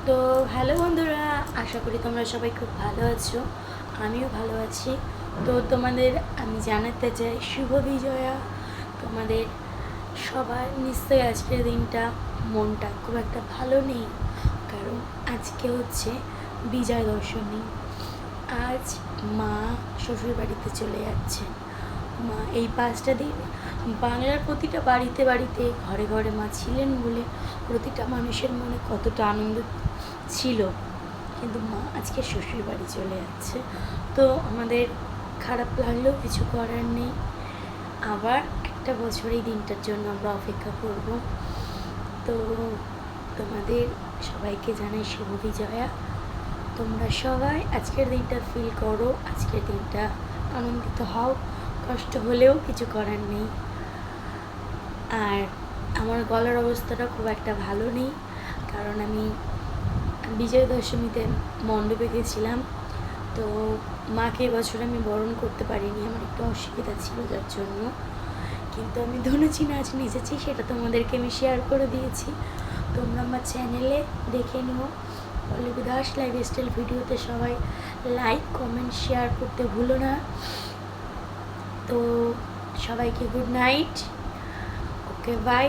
তো হ্যালো বন্ধুরা, আশা করি তোমরা সবাই খুব ভালো আছো। আমিও ভালো আছি। তো তোমাদের আমি জানাতে চাই শুভ বিজয়া। তোমাদের সবার নিশ্চয়ই আজকের দিনটা মনটা খুব একটা ভালো নেই, কারণ আজকে হচ্ছে বিজয়া দশমী। আজ মা শ্বশুর বাড়িতে চলে যাচ্ছেন। মা এই 5টা দিন বাংলার প্রতিটা বাড়িতে বাড়িতে ঘরে ঘরে মা ছিলেন বলে প্রতিটা মানুষের মনে কতটা আনন্দ ছিল। কিন্তু মা আজকে শ্বশুর বাড়ি চলে যাচ্ছে, তো আমাদের খারাপ লাগলেও কিছু করার নেই। আবার একটা বছর এই দিনটার জন্য আমরা অপেক্ষা করব। তো তোমাদের সবাইকে জানাই শুভ বিজয়া। তোমরা সবাই আজকের দিনটা ফিল করো, আজকের দিনটা আনন্দিত হও, কষ্ট হলেও কিছু করার নেই। আর আমার গলার অবস্থাটা খুব একটা ভালো নেই, কারণ আমি বিজয়া দশমীতে মণ্ডপে গেছিলাম। তো মাকে এবছর আমি বরণ করতে পারিনি, আমার একটু অসুবিধা ছিল যার জন্য। কিন্তু আমি ধনুচি নাচ নেচেছি, সেটা তোমাদেরকে আমি শেয়ার করে দিয়েছি। তোমরা আমার চ্যানেলে দেখে নিও। পল্লবী দাস লাইফস্টাইল ভিডিওতে সবাই লাইক কমেন্ট শেয়ার করতে ভুলো না। তো সবাইকে গুড নাইট, ওকে বাই।